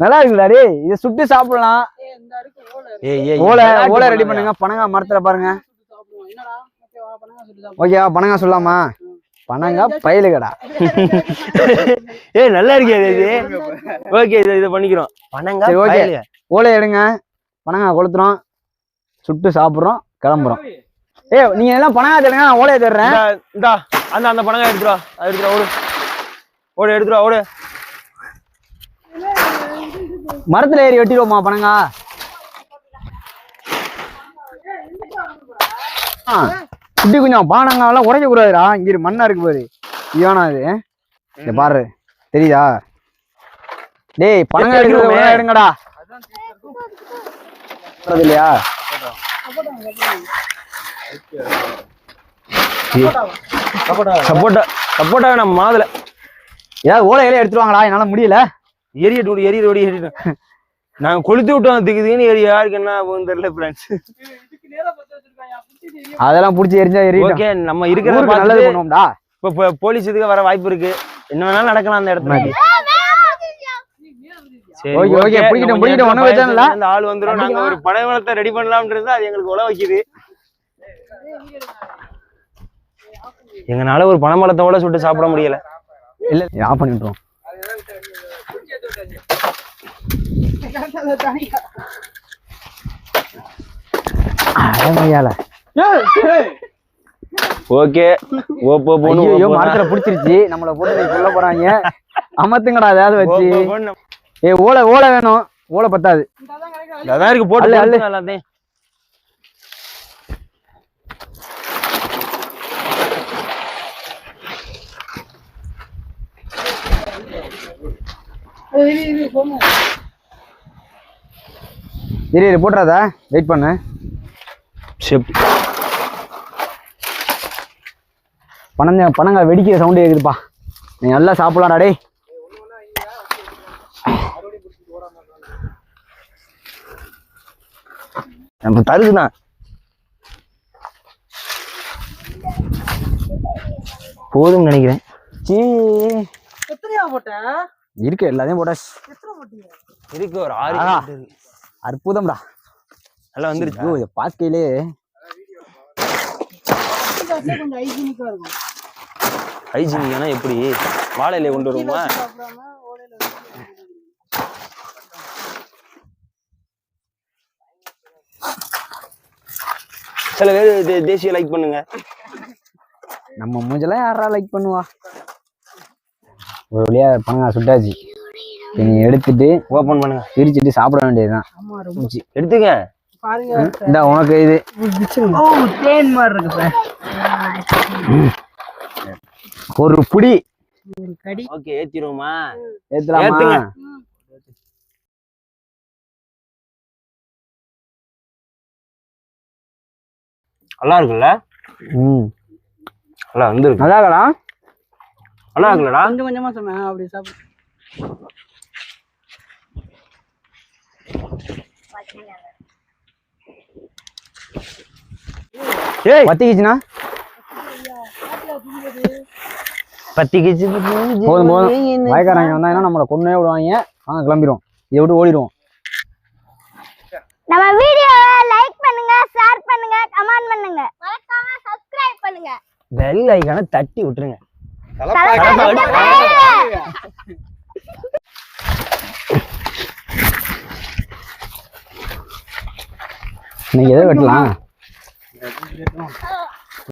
நல்லா இருக்குல்ல டேய், இதை சுட்டு சாப்பிடலாம். ஓலை ஓலை ரெடி பண்ணுங்க. பனங்கா மரத்துல பாருங்க. ஓகேவா? பனங்கா சொல்லலாமா? பனங்கா பயிலுகடா. நல்லா இருக்கே இது. ஓகே, இதை பண்ணிக்கிறோம். பனங்கா ஓகே. ஓலை எடுங்க, பனங்கா கொளுத்துறோம், சுட்டு சாப்பிடுறோம், கிளம்புறோம். நீங்க எல்லாம் பனங்கா தேடுங்க, நான் ஓலையை தேடுறேன். இந்தா அந்த பனங்கா எடுத்துருவா. ஓடு ஓடு எடுத்துருவா. ஓடு. மரத்துல ஏறி வெட்டிடுவோமா பனங்கா? குட்டி கொஞ்சம் பானங்காலாம் உடைக்க கூடாதுடா. இங்க மண்ணா இருக்கு பாரு. இதானா இது? இங்க பாரு, தெரியுதா? டேய், பனங்கா எடுங்கடா. இல்லையா? சப்போட்டா நம்ம மாதுளை ஏதாவது ஓலையில எடுத்துருவாங்களா? என்னால முடியல. எரியட்டு. நாங்க கொளுத்தி விட்டோம் திக்குன்னு எரிய. யாருக்கு என்ன தெரியல ஃப்ரெண்ட்ஸ். அதெல்லாம் புடிச்சு எரிஞ்சா எரியும். ஓகே, நம்ம இருக்கிறத நல்லது பண்ணுவோம்டா. இப்ப போலீஸ் இதுக்கு வர வாய்ப்பு இருக்கு. என்ன வேணாலும் நடக்கலாம் அந்த இடத்துல. சரி ஓகே, பிடிக்கிட்டோம் ஒண்ணு வச்சானல. அந்த ஆள் வந்துரும். நாங்க ஒரு பனை வளத்தை ரெடி பண்ணலாம்ன்றது அது எங்களுக்கு உல வைக்குது. எங்கனால ஒரு பனை மரத்தோட சுட்டு சாப்பிட முடியல. இல்ல ஆஃப் பண்ணிட்டோம். ஓகே, மரத்துல புடிச்சிருச்சு. நம்மள போட்டு சொல்ல போறாங்க. அமத்துங்கடா ஏதாவது வச்சு. ஓலை வேணும். ஓலை பத்தாது. அதான் இருக்கு, போட்டு எல்லாத்தையும். இரு போட்டுறாதா, வெயிட் பண்ணு. பனங்கா வெடிக்கிற சவுண்ட் கேக்குதுப்பா. நீ நல்லா சாப்பிடலாம்டா டேய். நம்ம தருதுதான். போதும் நினைக்கிறேன். இருக்கு, எல்லாத்தையும் போட்ட இருக்கு. ஒரு 6 அற்புதம்டா. நல்லா வந்துருச்சு. பாக்கையிலே ஹைஜீனிக்கானா எப்படி? வாழையில கொண்டு வருவோமா? சில பேர் தேசிய லைக் பண்ணுங்க. நம்ம மூஞ்செல்லாம் யாரா லைக் பண்ணுவா? ஒரு வழியா பனங்கா சுட்டாச்சு. நீ எடுத்துட்டு ஓபன் பண்ணுங்க, பிரிச்சுட்டு சாப்பிட வேண்டியதுதான். எடுத்துக்க. இந்த உனக்கு இது தேன் மாதிரி இருக்கு. ஒரு புடி. ஓகே, ஏத்திடுவோமா? ஏத்தலாமா? நல்லா இருக்குல்ல? நல்லா வந்துருக்கு. நல்லா இருக்கடா. நல்லா இருக்குல்லடா? கொஞ்சம் கொஞ்சமா சொன்னேன். அப்படி சாப்பிடு. பத்திக்கிச்சுனா பத்திக்கிச்சு. போதும் போதும். வயக்காரங்க வந்தாங்கன்னா நம்மளை கொன்னே விடுவாங்க. வாங்க கிளம்பிடுவோம். இதை விட்டு ஓடிடுவோம். நம்ம வீடியோவை லைக் பண்ணுங்க, ஷேர் பண்ணுங்க, கமெண்ட் பண்ணுங்க, மறக்காம சப்ஸ்கிரைப் பண்ணுங்க. பெல் ஐகானை தட்டி விட்டுருங்க. நீங்க எதை வெட்டலாம்?